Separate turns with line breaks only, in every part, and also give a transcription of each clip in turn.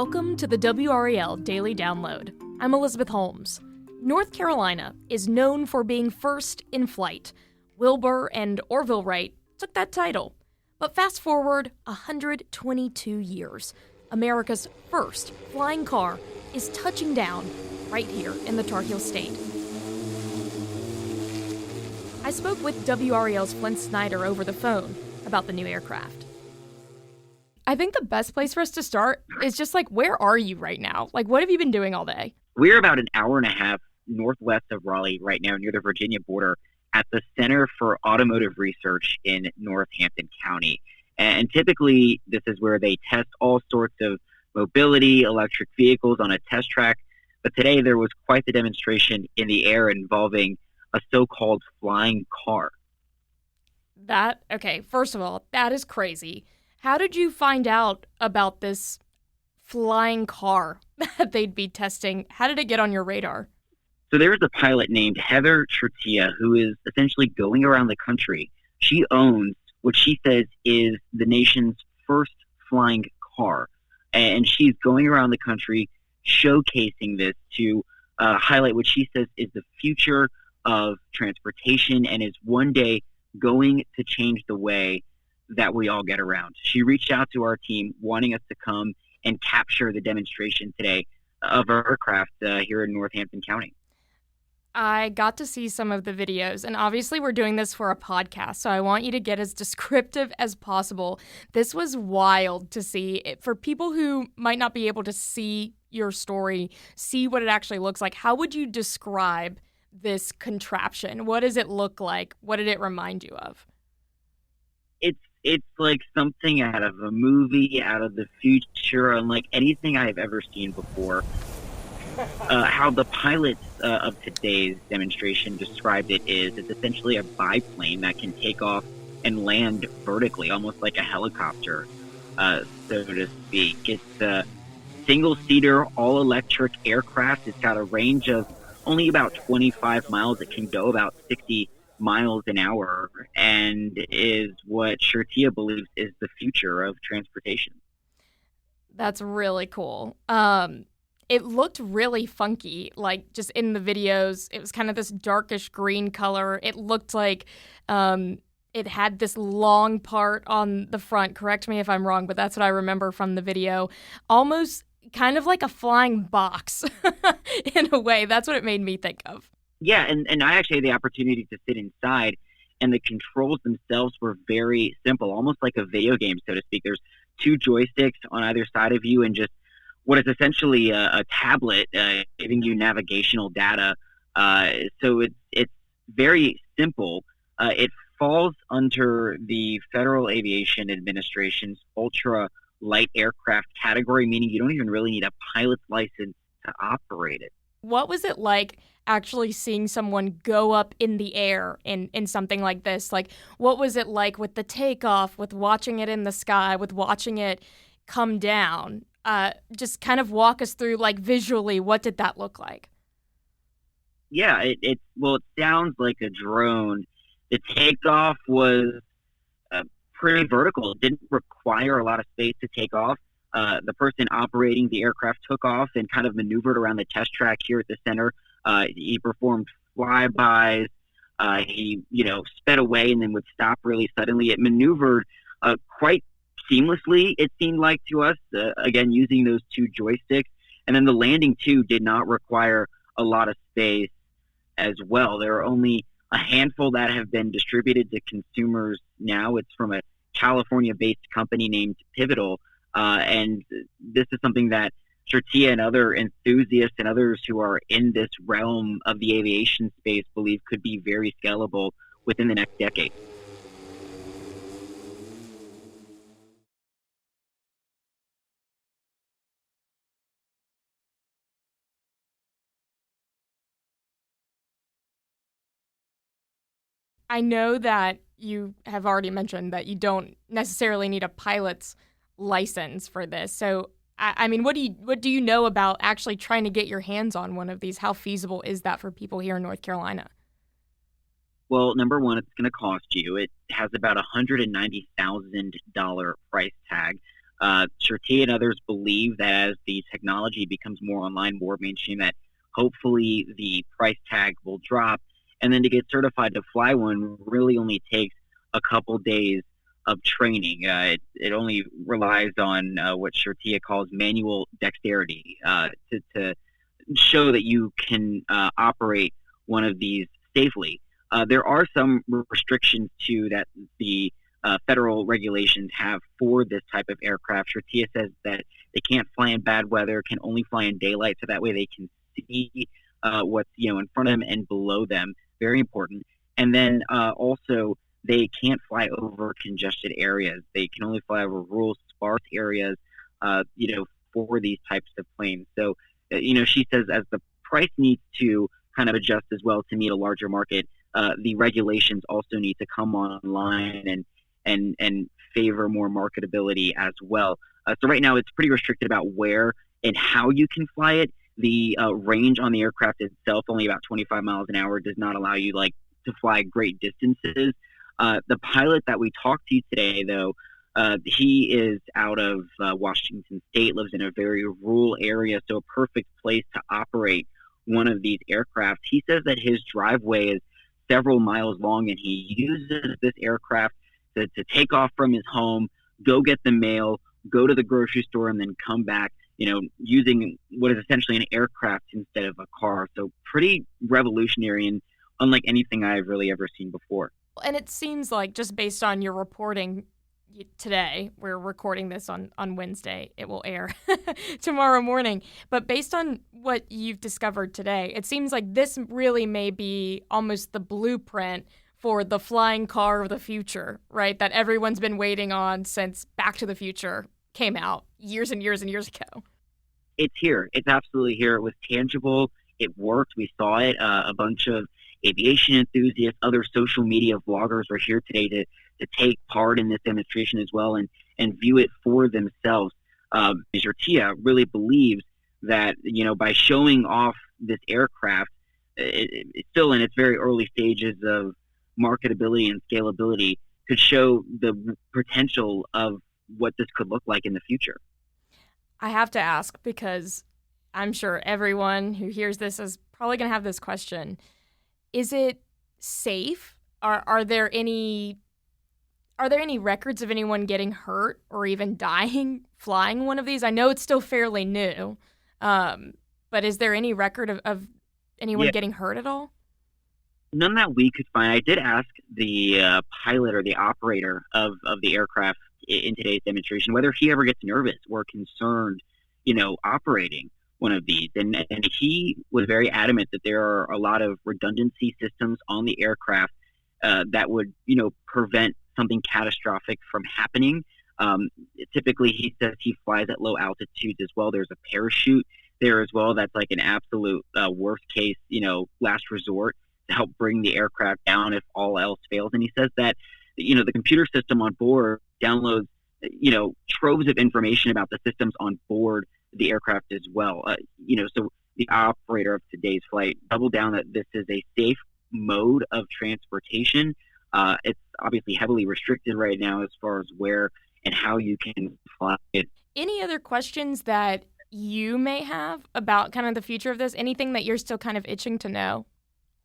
Welcome to the WRAL Daily Download. I'm Elizabeth Holmes. North Carolina is known for being first in flight. Wilbur and Orville Wright took that title. But fast forward 122 years. America's first flying car is touching down right here in the Tar Heel State. I spoke with WRAL's Flynn Snyder over the phone about the new aircraft. I think the best place for us to start is just where are you right now? What have you been doing all day?
We're about an hour and a half northwest of Raleigh right now, near the Virginia border, at the Center for Automotive Research in Northampton County. And typically, this is where they test all sorts of mobility, electric vehicles on a test track. But today, there was quite the demonstration in the air involving a so-called flying car.
First of all, that is crazy. How did you find out about this flying car that they'd be testing? How did it get on your radar?
So there's a pilot named Heather Chertia who is essentially going around the country. She owns what she says is the nation's first flying car. And she's going around the country showcasing this to highlight what she says is the future of transportation and is one day going to change the way that we all get around. She reached out to our team wanting us to come and capture the demonstration today of our aircraft here in Northampton County.
I got to see some of the videos, and obviously we're doing this for a podcast, so I want you to get as descriptive as possible. This was wild to see. For people who might not be able to see your story, see what it actually looks like, how would you describe this contraption? What does it look like? What did it remind you of?
It's like something out of a movie, out of the future, unlike anything I've ever seen before. How the pilots of today's demonstration described it is it's essentially a biplane that can take off and land vertically, almost like a helicopter, so to speak. It's a single-seater, all-electric aircraft. It's got a range of only about 25 miles. It can go about 60 miles an hour and is what Chertia believes is the future of transportation.
That's really cool. It looked really funky, just in the videos. It was kind of this darkish green color. It looked like it had this long part on the front. Correct me if I'm wrong, but that's what I remember from the video. Almost kind of like a flying box in a way. That's what it made me think of.
Yeah, and I actually had the opportunity to sit inside, and the controls themselves were very simple, almost like a video game, so to speak. There's two joysticks on either side of you and just what is essentially a tablet giving you navigational data. So it's very simple. It falls under the Federal Aviation Administration's ultra light aircraft category, meaning you don't even really need a pilot's license to operate it.
What was it like actually seeing someone go up in the air in something like this? What was it like with the takeoff, with watching it in the sky, with watching it come down? Just kind of walk us through, visually, what did that look like?
Yeah, it sounds like a drone. The takeoff was pretty vertical. It didn't require a lot of space to take off. The person operating the aircraft took off and kind of maneuvered around the test track here at the center. He performed flybys. He, sped away and then would stop really suddenly. It maneuvered quite seamlessly, it seemed like to us, again, using those two joysticks. And then the landing, too, did not require a lot of space as well. There are only a handful that have been distributed to consumers now. It's from a California-based company named Pivotal. And this is something that Chertia and other enthusiasts and others who are in this realm of the aviation space believe could be very scalable within the next decade.
I know that you have already mentioned that you don't necessarily need a pilot's license for this. So, what do you know about actually trying to get your hands on one of these? How feasible is that for people here in North Carolina?
Well, number one, it's going to cost you. It has about $190,000 price tag. Cherty and others believe that as the technology becomes more online, more mainstream, that hopefully the price tag will drop. And then to get certified to fly one really only takes a couple days of training. It only relies on what Chertia calls manual dexterity to show that you can operate one of these safely. There are some restrictions too that the federal regulations have for this type of aircraft. Chertia says that they can't fly in bad weather, can only fly in daylight, so that way they can see what's in front of them and below them. Very important. And then also they can't fly over congested areas. They can only fly over rural, sparse areas, for these types of planes. So, she says as the price needs to kind of adjust as well to meet a larger market, the regulations also need to come online and favor more marketability as well. So right now it's pretty restricted about where and how you can fly it. The range on the aircraft itself, only about 25 miles an hour, does not allow you to fly great distances. The pilot that we talked to today, though, he is out of Washington State, lives in a very rural area, so a perfect place to operate one of these aircraft. He says that his driveway is several miles long, and he uses this aircraft to take off from his home, go get the mail, go to the grocery store, and then come back, using what is essentially an aircraft instead of a car. So pretty revolutionary and unlike anything I've really ever seen before.
And it seems like, just based on your reporting today, we're recording this on Wednesday, it will air tomorrow morning, but based on what you've discovered today, it seems like this really may be almost the blueprint for the flying car of the future, right? That everyone's been waiting on since Back to the Future came out years and years and years ago.
It's here. It's absolutely here. It was tangible. It worked. We saw it. A bunch of aviation enthusiasts, other social media vloggers are here today to take part in this demonstration as well and view it for themselves. Chertia really believes that, by showing off this aircraft, it's still in its very early stages of marketability and scalability, could show the potential of what this could look like in the future.
I have to ask, because I'm sure everyone who hears this is probably going to have this question. Is it safe? Are there any records of anyone getting hurt or even dying flying one of these? I know it's still fairly new, but is there any record of anyone getting hurt at all?
None that we could find. I did ask the pilot or the operator of the aircraft in today's demonstration whether he ever gets nervous or concerned, operating one of these. And he was very adamant that there are a lot of redundancy systems on the aircraft that would, prevent something catastrophic from happening. Typically, he says he flies at low altitudes as well. There's a parachute there as well. That's like an absolute worst case, last resort to help bring the aircraft down if all else fails. And he says that, the computer system on board downloads, troves of information about the systems on board the aircraft as well. So the operator of today's flight doubled down that this is a safe mode of transportation. It's obviously heavily restricted right now as far as where and how you can fly it.
Any other questions that you may have about kind of the future of this? Anything that you're still kind of itching to know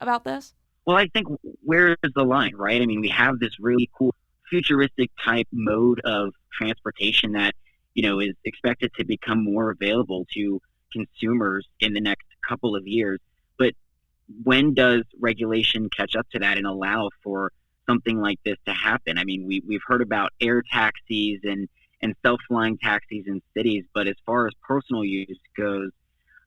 about this?
Well, I think where is the line, right? I mean, we have this really cool futuristic type mode of transportation that, is expected to become more available to consumers in the next couple of years. But when does regulation catch up to that and allow for something like this to happen? I mean, we've heard about air taxis and self-flying taxis in cities, but as far as personal use goes,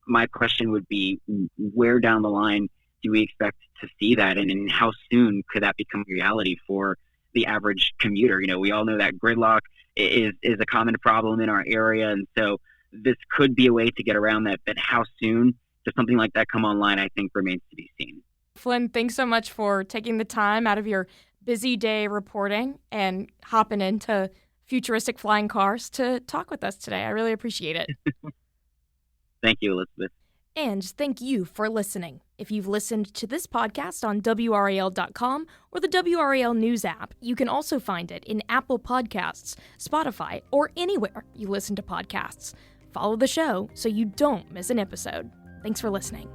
my question would be, where down the line do we expect to see that, and how soon could that become reality for the average commuter? We all know that gridlock is a common problem in our area, and so this could be a way to get around that. But how soon does something like that come online, I think remains to be seen.
Flynn, thanks so much for taking the time out of your busy day reporting and hopping into futuristic flying cars to talk with us today. I really appreciate it.
Thank you, Elizabeth.
And thank you for listening. If you've listened to this podcast on WRAL.com or the WRAL News app, you can also find it in Apple Podcasts, Spotify, or anywhere you listen to podcasts. Follow the show so you don't miss an episode. Thanks for listening.